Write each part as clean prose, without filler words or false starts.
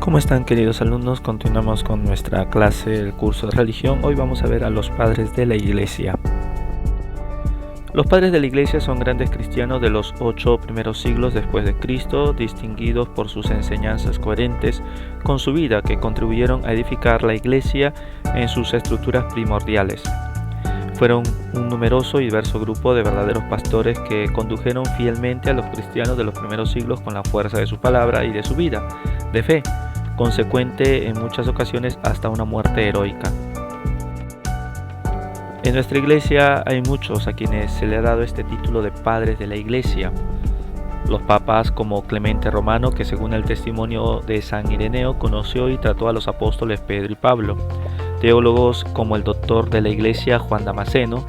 ¿Cómo están, queridos alumnos? Continuamos con nuestra clase del curso de religión. Hoy vamos a ver a los padres de la Iglesia. Los padres de la Iglesia son grandes cristianos de los 8 primeros siglos después de Cristo, distinguidos por sus enseñanzas coherentes con su vida que contribuyeron a edificar la Iglesia en sus estructuras primordiales. Fueron un numeroso y diverso grupo de verdaderos pastores que condujeron fielmente a los cristianos de los primeros siglos con la fuerza de su palabra y de su vida de fe, consecuente en muchas ocasiones hasta una muerte heroica. En nuestra iglesia hay muchos a quienes se le ha dado este título de padres de la iglesia. Los papas como Clemente Romano, que según el testimonio de San Ireneo conoció y trató a los apóstoles Pedro y Pablo. Teólogos como el doctor de la iglesia Juan Damasceno,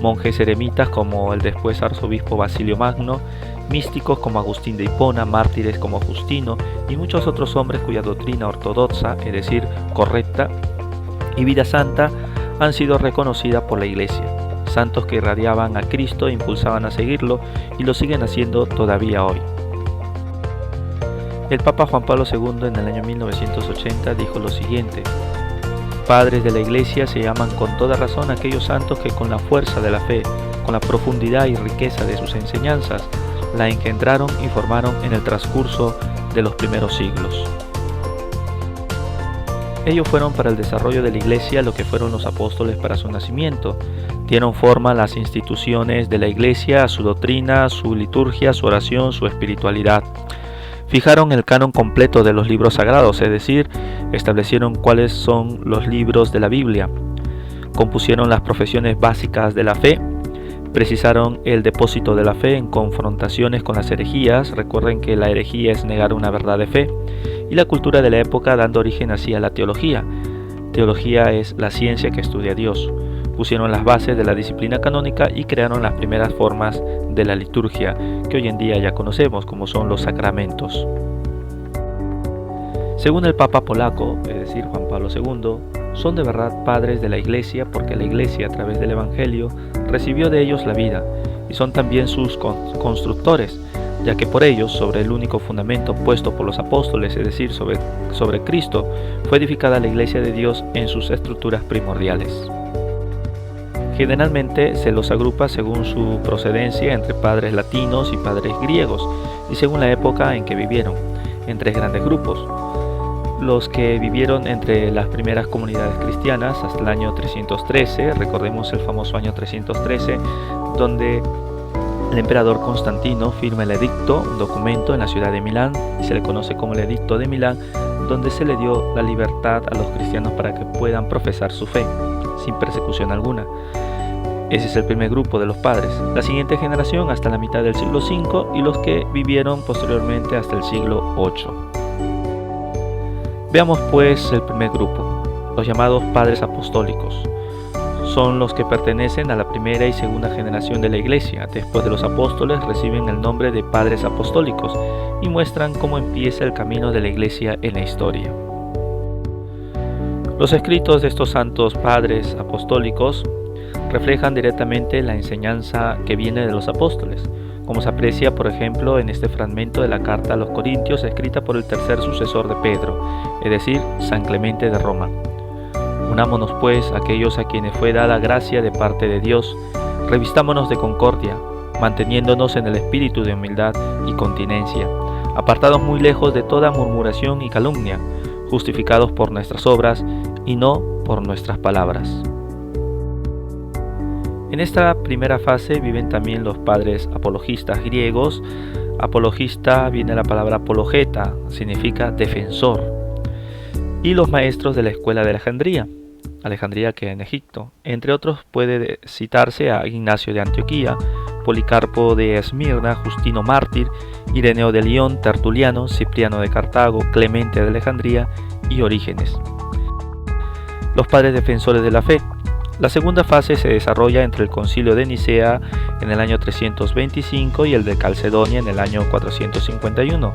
monjes eremitas como el después arzobispo Basilio Magno, místicos como Agustín de Hipona, mártires como Justino y muchos otros hombres cuya doctrina ortodoxa, es decir, correcta, y vida santa han sido reconocidas por la Iglesia. Santos que irradiaban a Cristo e impulsaban a seguirlo y lo siguen haciendo todavía hoy. El Papa Juan Pablo II en el año 1980 dijo lo siguiente: padres de la Iglesia se llaman con toda razón aquellos santos que con la fuerza de la fe, con la profundidad y riqueza de sus enseñanzas, la engendraron y formaron en el transcurso de los primeros siglos. Ellos fueron para el desarrollo de la Iglesia lo que fueron los apóstoles para su nacimiento. Dieron forma a las instituciones de la Iglesia, a su doctrina, su liturgia, su oración, su espiritualidad. Fijaron el canon completo de los libros sagrados, es decir, establecieron cuáles son los libros de la Biblia. Compusieron las profesiones básicas de la fe. Precisaron el depósito de la fe en confrontaciones con las herejías. Recuerden que la herejía es negar una verdad de fe. Y la cultura de la época, dando origen así a la teología. Teología es la ciencia que estudia a Dios. Pusieron las bases de la disciplina canónica y crearon las primeras formas de la liturgia, que hoy en día ya conocemos, como son los sacramentos. Según el Papa polaco, es decir, Juan Pablo II, son de verdad padres de la Iglesia porque la Iglesia, a través del Evangelio, recibió de ellos la vida, y son también sus constructores, ya que por ellos, sobre el único fundamento puesto por los apóstoles, es decir, sobre Cristo, fue edificada la Iglesia de Dios en sus estructuras primordiales. Generalmente se los agrupa según su procedencia entre padres latinos y padres griegos, y según la época en que vivieron, en tres grandes grupos. Los que vivieron entre las primeras comunidades cristianas hasta el año 313, recordemos el famoso año 313, donde el emperador Constantino firma el edicto, un documento en la ciudad de Milán, y se le conoce como el Edicto de Milán, donde se le dio la libertad a los cristianos para que puedan profesar su fe, sin persecución alguna. Ese es el primer grupo de los padres. La siguiente generación hasta la mitad del siglo V y los que vivieron posteriormente hasta el siglo VIII. Veamos pues el primer grupo, los llamados padres apostólicos. Son los que pertenecen a la primera y segunda generación de la Iglesia. Después de los apóstoles reciben el nombre de padres apostólicos y muestran cómo empieza el camino de la Iglesia en la historia. Los escritos de estos santos padres apostólicos reflejan directamente la enseñanza que viene de los apóstoles, como se aprecia, por ejemplo, en este fragmento de la carta a los Corintios escrita por el tercer sucesor de Pedro, es decir, San Clemente de Roma. Unámonos pues aquellos a quienes fue dada gracia de parte de Dios, revistámonos de concordia, manteniéndonos en el espíritu de humildad y continencia, apartados muy lejos de toda murmuración y calumnia, justificados por nuestras obras y no por nuestras palabras. En esta primera fase viven también los padres apologistas griegos. Apologista viene la palabra apologeta, significa defensor. Y los maestros de la escuela de Alejandría que en Egipto. Entre otros puede citarse a Ignacio de Antioquía, Policarpo de Esmirna, Justino mártir, Ireneo de León, Tertuliano, Cipriano de Cartago, Clemente de Alejandría y Orígenes. Los padres defensores de la fe. La segunda fase se desarrolla entre el Concilio de Nicea en el año 325 y el de Calcedonia en el año 451.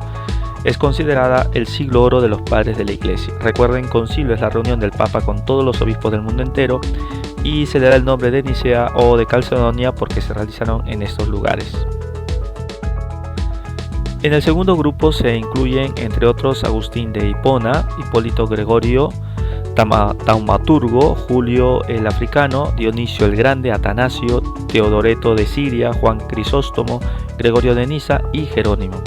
Es considerada el siglo oro de los padres de la Iglesia. Recuerden, concilio es la reunión del Papa con todos los obispos del mundo entero y se le da el nombre de Nicea o de Calcedonia porque se realizaron en estos lugares. En el segundo grupo se incluyen, entre otros, Agustín de Hipona, Hipólito Gregorio, Taumaturgo, Julio el Africano, Dionisio el Grande, Atanasio, Teodoreto de Siria, Juan Crisóstomo, Gregorio de Niza y Jerónimo.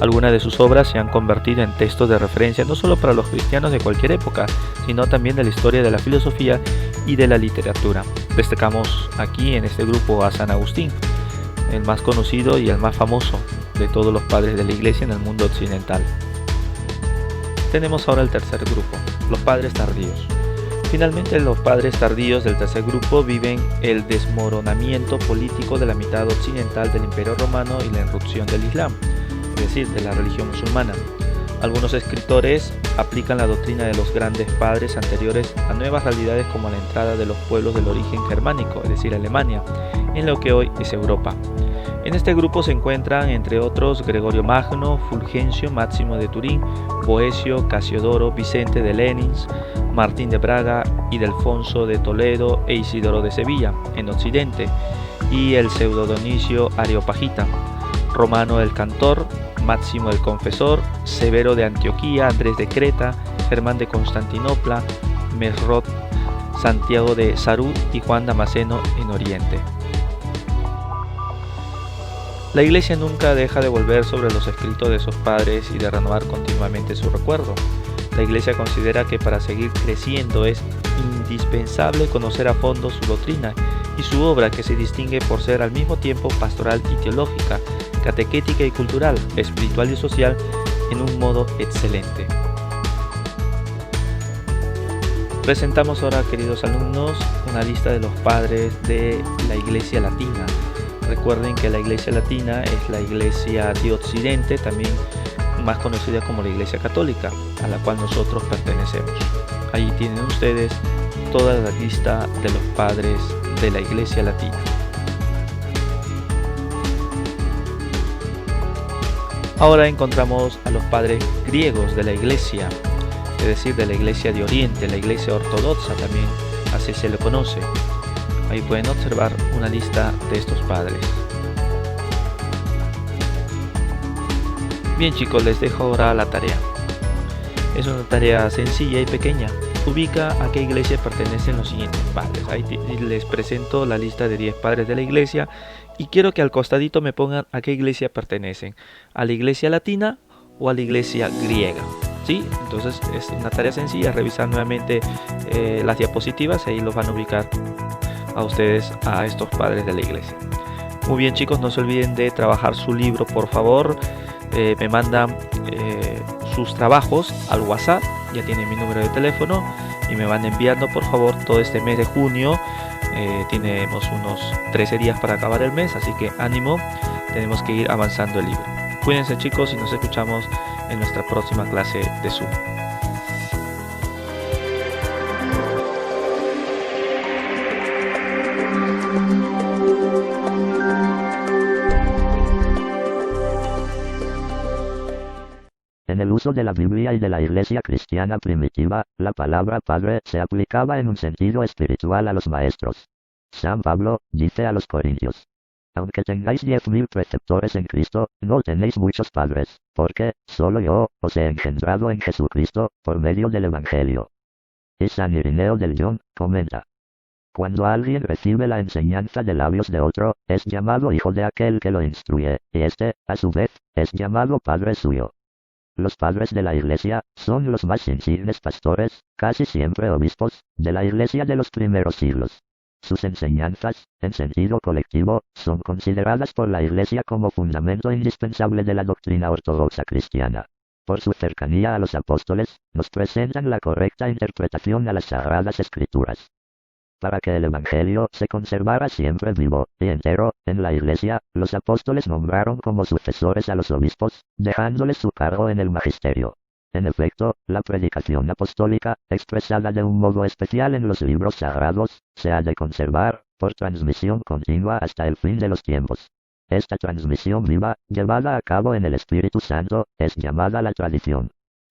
Algunas de sus obras se han convertido en textos de referencia no solo para los cristianos de cualquier época, sino también de la historia de la filosofía y de la literatura. Destacamos aquí en este grupo a San Agustín, el más conocido y el más famoso de todos los padres de la Iglesia en el mundo occidental. Tenemos ahora el tercer grupo, los padres tardíos. Finalmente, los padres tardíos del tercer grupo viven el desmoronamiento político de la mitad occidental del Imperio Romano y la irrupción del Islam, es decir, de la religión musulmana. Algunos escritores aplican la doctrina de los grandes padres anteriores a nuevas realidades, como la entrada de los pueblos del origen germánico, es decir, Alemania, en lo que hoy es Europa. En este grupo se encuentran, entre otros, Gregorio Magno, Fulgencio, Máximo de Turín, Boecio, Casiodoro, Vicente de Leenins, Martín de Braga, Ildefonso de Toledo e Isidoro de Sevilla, en Occidente, y el pseudo-Dionisio Areopagita, Romano el Cantor, Máximo el Confesor, Severo de Antioquía, Andrés de Creta, Germán de Constantinopla, Mesrot, Santiago de Sarud y Juan Damasceno en Oriente. La Iglesia nunca deja de volver sobre los escritos de esos padres y de renovar continuamente su recuerdo. La Iglesia considera que para seguir creciendo es indispensable conocer a fondo su doctrina y su obra, que se distingue por ser al mismo tiempo pastoral y teológica, catequética y cultural, espiritual y social, en un modo excelente. Presentamos ahora, queridos alumnos, una lista de los padres de la Iglesia Latina. Recuerden que la Iglesia Latina es la Iglesia de Occidente, también más conocida como la Iglesia Católica, a la cual nosotros pertenecemos. Ahí tienen ustedes toda la lista de los padres de la Iglesia Latina. Ahora encontramos a los padres griegos de la Iglesia, es decir, de la Iglesia de Oriente, la Iglesia Ortodoxa también, así se le conoce. Ahí pueden observar una lista de estos padres. Bien, chicos, les dejo ahora la tarea. Es una tarea sencilla y pequeña. Ubica a qué iglesia pertenecen los siguientes padres. Ahí les presento la lista de 10 padres de la Iglesia y quiero que al costadito me pongan a qué iglesia pertenecen. ¿A la Iglesia Latina o a la Iglesia griega? ¿Sí? Entonces es una tarea sencilla. Revisar nuevamente las diapositivas, ahí los van a ubicar a ustedes, a estos padres de la Iglesia. Muy bien, chicos, no se olviden de trabajar su libro, por favor. Me mandan sus trabajos al WhatsApp, ya tienen mi número de teléfono, y me van enviando, por favor, todo este mes de junio. Tenemos unos 13 días para acabar el mes, así que ánimo, tenemos que ir avanzando el libro. Cuídense, chicos, y nos escuchamos en nuestra próxima clase de Zoom. En el uso de la Biblia y de la Iglesia cristiana primitiva, la palabra padre se aplicaba en un sentido espiritual a los maestros. San Pablo dice a los Corintios: aunque tengáis 10.000 preceptores en Cristo, no tenéis muchos padres, porque solo yo os he engendrado en Jesucristo, por medio del Evangelio. Y San Irineo del Lyon comenta: cuando alguien recibe la enseñanza de labios de otro, es llamado hijo de aquel que lo instruye, y éste, a su vez, es llamado padre suyo. Los padres de la Iglesia son los más insignes pastores, casi siempre obispos, de la Iglesia de los primeros siglos. Sus enseñanzas, en sentido colectivo, son consideradas por la Iglesia como fundamento indispensable de la doctrina ortodoxa cristiana. Por su cercanía a los apóstoles, nos presentan la correcta interpretación a las Sagradas Escrituras. Para que el Evangelio se conservara siempre vivo y entero en la Iglesia, los apóstoles nombraron como sucesores a los obispos, dejándoles su cargo en el magisterio. En efecto, la predicación apostólica, expresada de un modo especial en los libros sagrados, se ha de conservar, por transmisión continua hasta el fin de los tiempos. Esta transmisión viva, llevada a cabo en el Espíritu Santo, es llamada la tradición.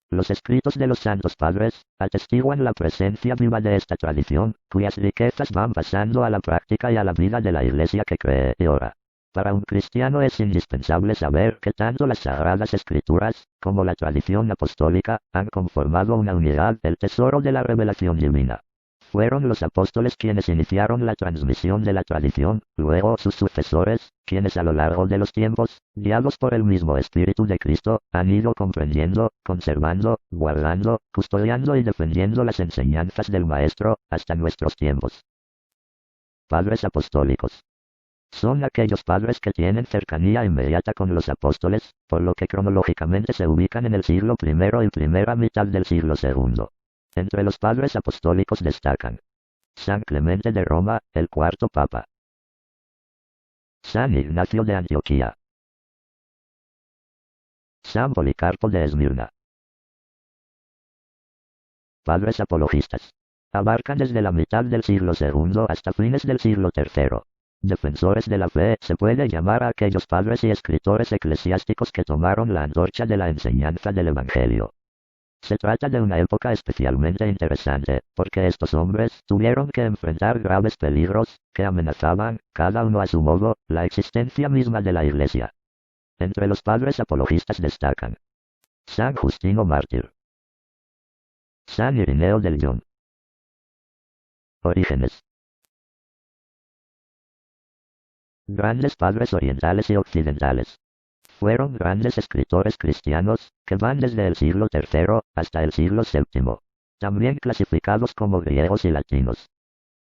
Los escritos de los Santos Padres atestiguan la presencia viva de esta tradición, cuyas riquezas van pasando a la práctica y a la vida de la Iglesia que cree y ora. Para un cristiano es indispensable saber que tanto las Sagradas Escrituras, como la tradición apostólica, han conformado una unidad, el tesoro de la revelación divina. Fueron los apóstoles quienes iniciaron la transmisión de la tradición, luego sus sucesores, quienes a lo largo de los tiempos, guiados por el mismo Espíritu de Cristo, han ido comprendiendo, conservando, guardando, custodiando y defendiendo las enseñanzas del Maestro, hasta nuestros tiempos. Padres apostólicos. Son aquellos padres que tienen cercanía inmediata con los apóstoles, por lo que cronológicamente se ubican en el siglo I y primera mitad del siglo II. Entre los padres apostólicos destacan San Clemente de Roma, el cuarto papa. San Ignacio de Antioquía. San Policarpo de Esmirna. Padres apologistas. Abarcan desde la mitad del siglo II hasta fines del siglo III. Defensores de la fe se puede llamar a aquellos padres y escritores eclesiásticos que tomaron la antorcha de la enseñanza del Evangelio. Se trata de una época especialmente interesante, porque estos hombres tuvieron que enfrentar graves peligros, que amenazaban, cada uno a su modo, la existencia misma de la Iglesia. Entre los padres apologistas destacan San Justino Mártir, San Irineo de Lyon, Orígenes. Grandes padres orientales y occidentales. Fueron grandes escritores cristianos, que van desde el siglo III hasta el siglo VII, también clasificados como griegos y latinos.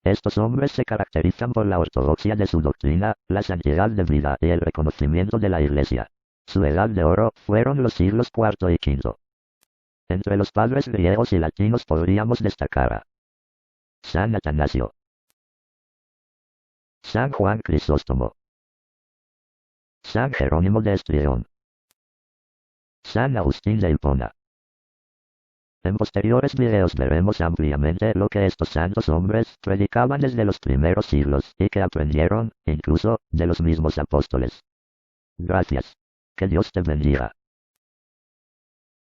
Estos hombres se caracterizan por la ortodoxia de su doctrina, la santidad de vida y el reconocimiento de la Iglesia. Su edad de oro fueron los siglos IV y V. Entre los padres griegos y latinos podríamos destacar a San Atanasio, San Juan Crisóstomo, San Jerónimo de Estrión, San Agustín de Hipona. En posteriores videos veremos ampliamente lo que estos santos hombres predicaban desde los primeros siglos y que aprendieron, incluso, de los mismos apóstoles. Gracias. Que Dios te bendiga.